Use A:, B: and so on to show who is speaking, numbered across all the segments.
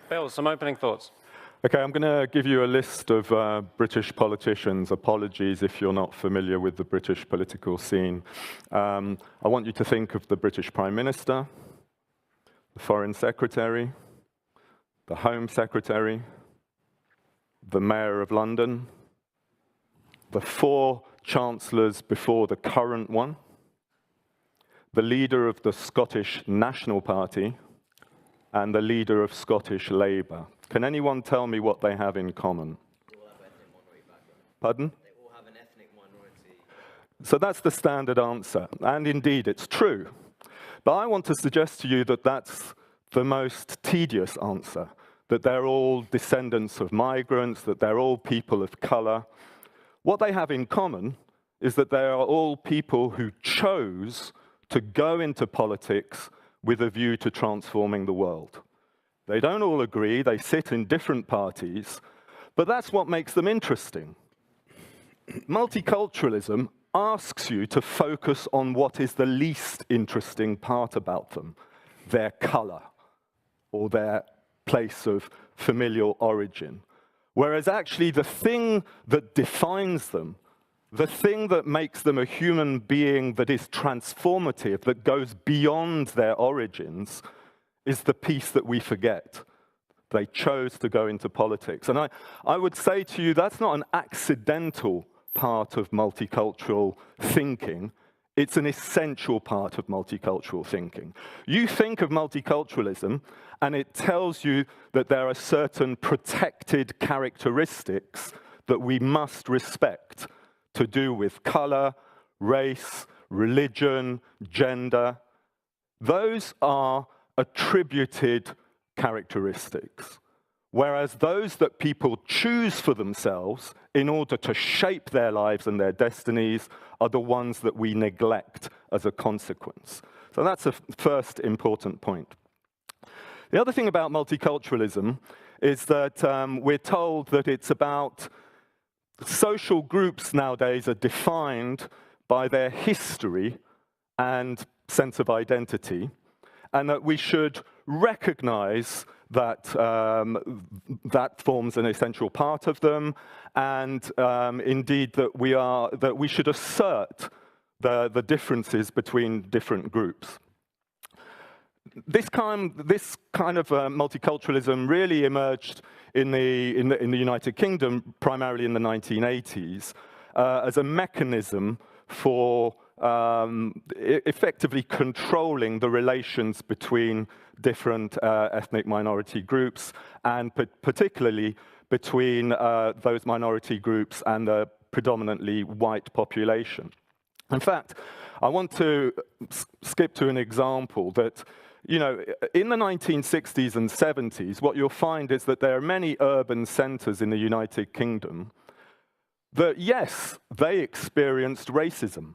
A: Bill, some opening thoughts.
B: Okay, I'm going to give you a list of British politicians. Apologies if you're not familiar with the British political scene. I want you to think of the British Prime Minister, the Foreign Secretary, the Home Secretary, the Mayor of London, the 4 chancellors before the current one, the leader of the Scottish National Party, and the leader of Scottish Labour. Can anyone tell me what they have in common?
C: They all have ethnic minority background.
B: Pardon?
C: They all have an ethnic minority.
B: So that's the standard answer, and indeed it's true. But I want to suggest to you that that's the most tedious answer, that they're all descendants of migrants, that they're all people of colour. What they have in common is that they are all people who chose to go into politics with a view to transforming the world. They don't all agree, they sit in different parties, but that's what makes them interesting. Multiculturalism asks you to focus on what is the least interesting part about them, their colour or their place of familial origin. Whereas actually the thing that defines them, the thing that makes them a human being that is transformative, that goes beyond their origins, is the piece that we forget. They chose to go into politics. And I would say to you, that's not an accidental part of multicultural thinking. It's an essential part of multicultural thinking. You think of multiculturalism, and it tells you that there are certain protected characteristics that we must respect to do with color, race, religion, gender. Those are attributed characteristics, whereas those that people choose for themselves in order to shape their lives and their destinies are the ones that we neglect as a consequence. So that's a first important point. The other thing about multiculturalism is that we're told that it's about social groups nowadays are defined by their history and sense of identity, and that we should recognize that that forms an essential part of them, and indeed that we should assert the differences between different groups. This kind of multiculturalism really emerged in the United Kingdom, primarily in the 1980s, as a mechanism for effectively controlling the relations between different ethnic minority groups, and particularly between those minority groups and the predominantly white population. In fact, I want to skip to an example that, you know, in the 1960s and 70s, what you'll find is that there are many urban centers in the United Kingdom that, yes, they experienced racism.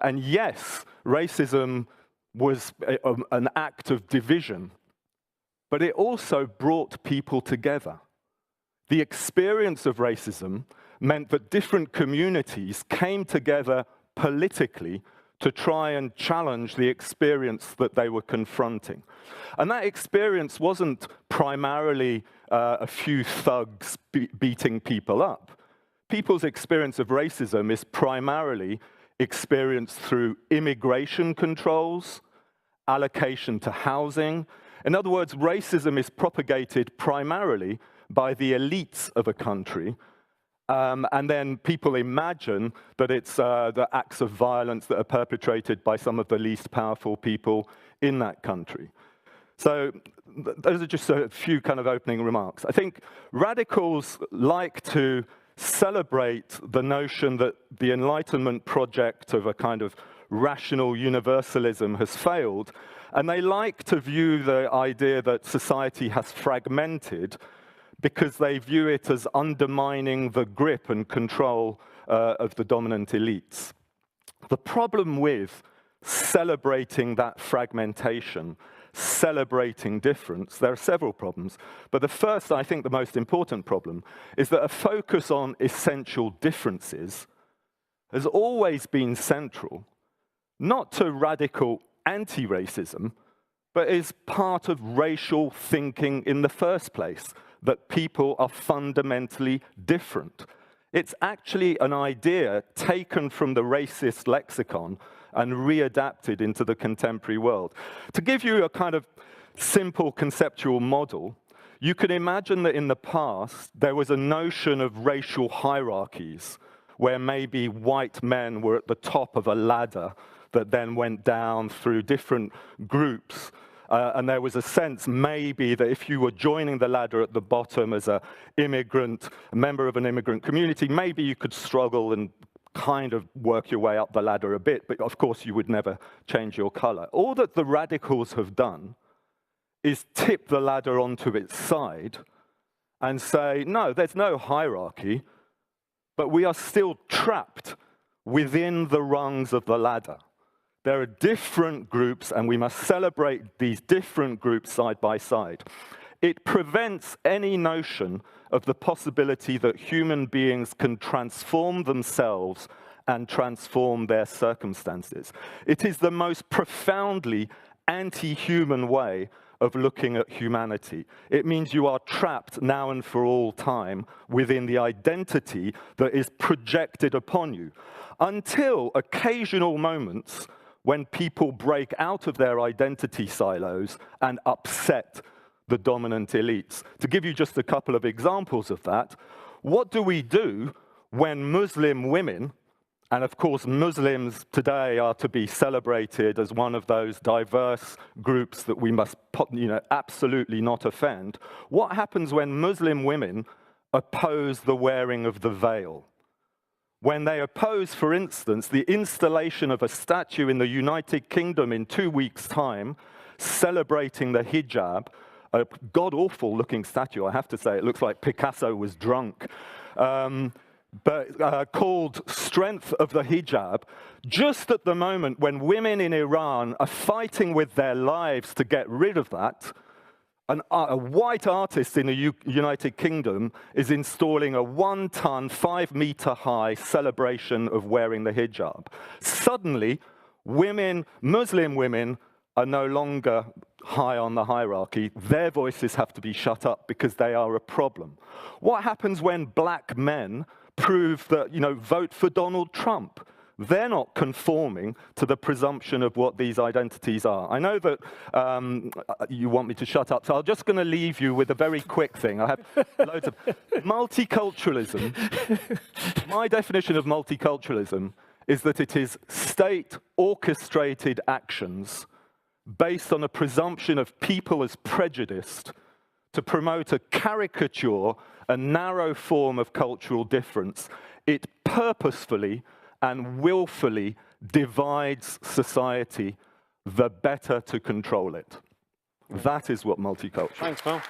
B: And yes, racism was an act of division, but it also brought people together. The experience of racism meant that different communities came together politically to try and challenge the experience that they were confronting. And that experience wasn't primarily a few thugs beating people up. People's experience of racism is primarily experienced through immigration controls, allocation to housing. In other words, racism is propagated primarily by the elites of a country, and then people imagine that it's the acts of violence that are perpetrated by some of the least powerful people in that country. So those are just a few kind of opening remarks. I think radicals like to celebrate the notion that the Enlightenment project of a kind of rational universalism has failed, and they like to view the idea that society has fragmented because they view it as undermining the grip and control of the dominant elites. The problem with celebrating that fragmentation, celebrating difference, there are several problems, but the first, I think the most important problem, is that a focus on essential differences has always been central, not to radical anti-racism, but is part of racial thinking in the first place, that people are fundamentally different. It's actually an idea taken from the racist lexicon and readapted into the contemporary world. To give you a kind of simple conceptual model, you can imagine that in the past, there was a notion of racial hierarchies, where maybe white men were at the top of a ladder that then went down through different groups. And there was a sense maybe that if you were joining the ladder at the bottom as an immigrant, a member of an immigrant community, maybe you could struggle and kind of work your way up the ladder a bit, but of course you would never change your color. All that the radicals have done is tip the ladder onto its side and say, no, there's no hierarchy, but we are still trapped within the rungs of the ladder. There are different groups, and we must celebrate these different groups side by side. It prevents any notion of the possibility that human beings can transform themselves and transform their circumstances. It is the most profoundly anti-human way of looking at humanity. It means you are trapped now and for all time within the identity that is projected upon you, until occasional moments when people break out of their identity silos and upset the dominant elites. To give you just a couple of examples of that, what do we do when Muslim women, and of course Muslims today are to be celebrated as one of those diverse groups that we must absolutely not offend. What happens when Muslim women oppose the wearing of the veil? When they oppose, for instance, the installation of a statue in the United Kingdom in 2 weeks' time, celebrating the hijab, a god-awful looking statue, I have to say. It looks like Picasso was drunk. But called Strength of the Hijab, just at the moment when women in Iran are fighting with their lives to get rid of that, a white artist in the United Kingdom is installing a 1-ton, 5-meter-high celebration of wearing the hijab. Suddenly, Muslim women, are no longer high on the hierarchy. Their voices have to be shut up because they are a problem. What happens when black men prove that, vote for Donald Trump? They're not conforming to the presumption of what these identities are. I know that you want me to shut up, so I'm just going to leave you with a very quick thing. I have loads of multiculturalism. My definition of multiculturalism is that it is state-orchestrated actions based on a presumption of people as prejudiced to promote a caricature, a narrow form of cultural difference. It purposefully and willfully divides society, the better to control it. That is what multiculturalism is.
A: Thanks, Paul.